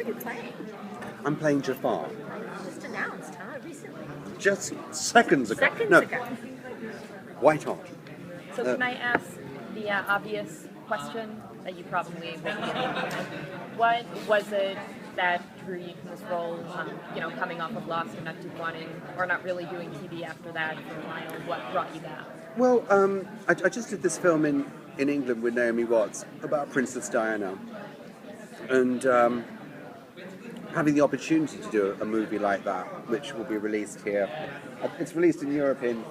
are you playing? I'm playing Jafar. Just announced, huh? Recently. Just seconds ago. Seconds ago. White hot. So can I ask the obvious question that you probably won't be able to answer? What was it that drew you to this role, coming off of Lost and not wanting, or not really doing TV after that for a while? What brought you back? Well, I just did this film in England with Naomi Watts about Princess Diana. And having the opportunity to do a movie like that, which will be released here. It's released in Europe in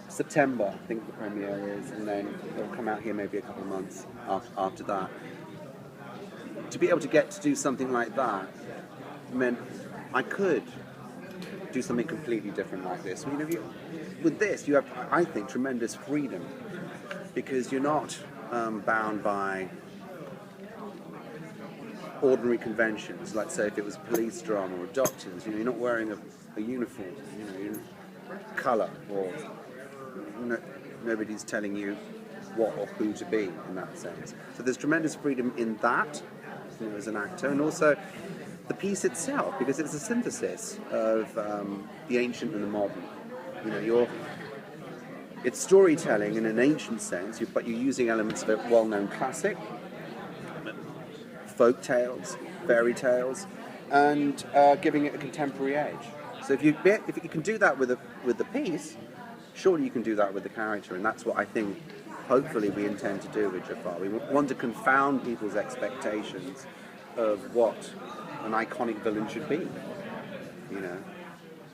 September, I think the premiere is, and then it'll come out here maybe a couple of months after that. To be able to get to do something like that meant I could do something completely different like this. With this, you have, I think, tremendous freedom because you're not bound by ordinary conventions. Like, say, if it was police drama or doctors, you're not wearing a uniform, you're colour, or nobody's telling you what or who to be in that sense. So there's tremendous freedom in that, as an actor, and also the piece itself, because it's a synthesis of the ancient and the modern. It's storytelling in an ancient sense, but you're using elements of a well-known classic, folk tales, fairy tales, and giving it a contemporary age. So if you can do that with the piece, surely you can do that with the character, and that's what I think, hopefully, we intend to do with Jafar. We want to confound people's expectations of what an iconic villain should be.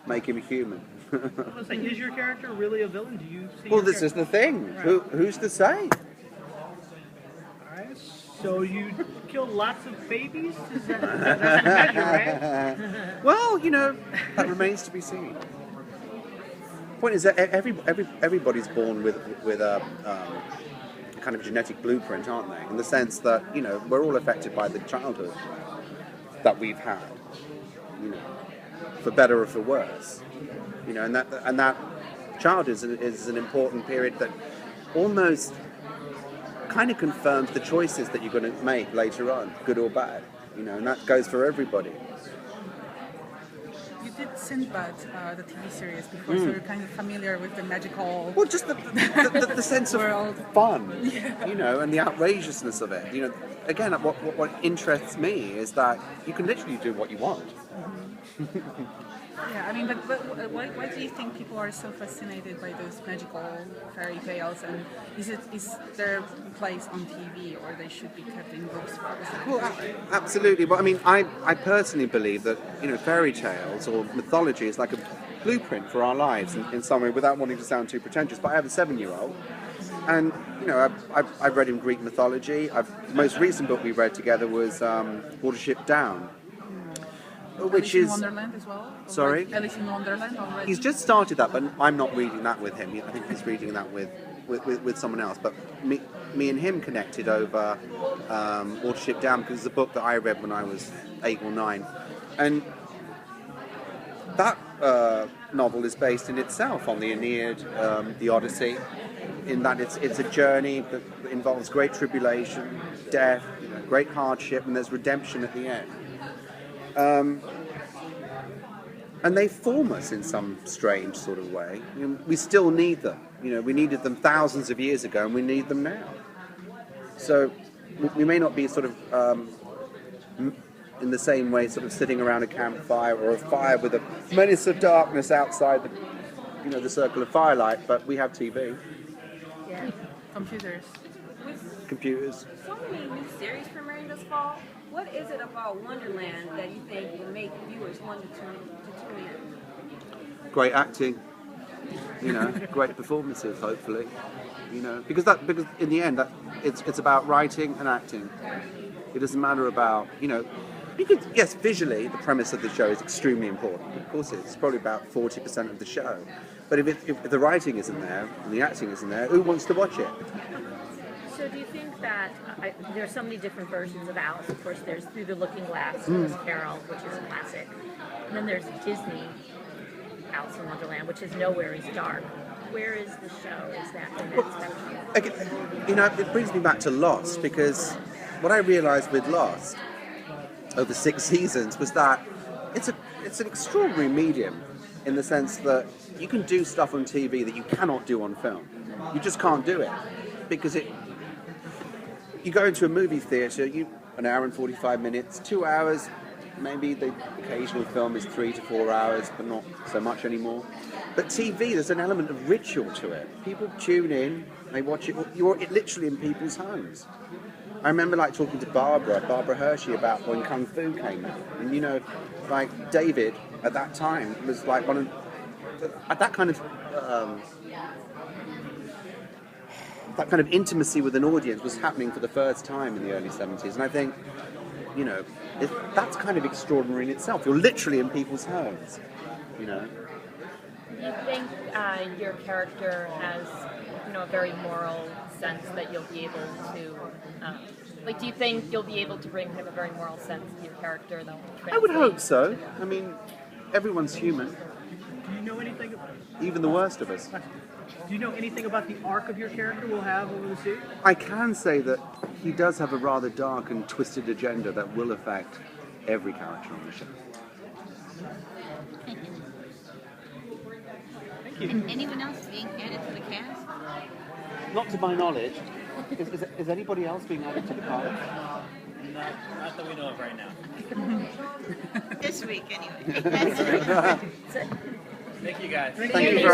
Make him human. Is your character really a villain? Do you see? Well, this is the thing. Right. Who's to say? All right. So you kill lots of babies? That's the measure, right? Well, that remains to be seen. Point is that everybody's born with a kind of genetic blueprint, aren't they? In the sense that we're all affected by the childhood that we've had, for better or for worse, and that childhood is an important period that almost kind of confirms the choices that you're going to make later on, good or bad, and that goes for everybody. You did Sinbad, the TV series before, so you're kind of familiar with the magical. Well, just the sense of fun, and the outrageousn's of it. Again, what interests me is that you can literally do what you want. Mm-hmm. Yeah, I mean, but why do you think people are so fascinated by those magical fairy tales? And is there a place on TV, or they should be kept in books? Well, absolutely. Well, I mean, I personally believe that fairy tales or mythology is like a blueprint for our lives in some way, without wanting to sound too pretentious. But I have a 7-year-old, and I've read in Greek mythology. The most recent book we read together was Watership Down. Which Alice in is Wonderland as well. Sorry, Alice in Wonderland already. He's just started that, but I'm not reading that with him. I think he's reading that with someone else. But me and him connected over Watership Down, because it's a book that I read when I was 8 or 9, and that novel is based in itself on the Aeneid, the Odyssey, in that it's a journey that involves great tribulation, death, great hardship, and there's redemption at the end. And they form us in some strange sort of way. We still need them. We needed them thousands of years ago, and we need them now. So we may not be sort of in the same way, sort of sitting around a campfire or a fire with a menace of darkness outside the circle of firelight, but we have TV. Yeah. Computers. So many new series premiering this fall. What is it about Wonderland that you think will make viewers want to tune in? Great acting, great performances, hopefully, because in the end it's about writing and acting. It doesn't matter about yes, visually the premise of the show is extremely important. Of course, it's probably about 40% of the show. But if the writing isn't there and the acting isn't there, who wants to watch it? So do you think that there are so many different versions of Alice? Of course, there's Through the Looking Glass, Lewis Carroll, which is a classic. And then there's Disney Alice in Wonderland, which is Nowhere is Dark. Where is the show? Is that in that spectrum? It brings me back to Lost, because what I realised with Lost over 6 seasons was that it's an extraordinary medium in the sense that you can do stuff on TV that you cannot do on film. You just can't do it because you go into a movie theatre, an hour and 45 minutes, 2 hours. Maybe the occasional film is 3 to 4 hours, but not so much anymore. But TV, there's an element of ritual to it. People tune in, they watch it. You're literally in people's homes. I remember like talking to Barbara Hershey, about when Kung Fu came out, and you know, like David at that time was like that kind of intimacy with an audience was happening for the first time in the early 70s, and I think, you know, that's kind of extraordinary in itself. You're literally in people's homes, you know. Do you think your character has, you know, a very moral sense that you'll be able to, do you think you'll be able to bring kind of a very moral sense to your character that will translate? I would hope so. I mean, everyone's human, Do you know anything? even the worst of us. Do you know anything about the arc of your character will have over the series? I can say that he does have a rather dark and twisted agenda that will affect every character on the show. Thank you. Anyone else being added to the cast? Not to my knowledge. Is anybody else being added to the cast? Not that we know of right now. This week, anyway. That's right. Thank you guys. Thank you very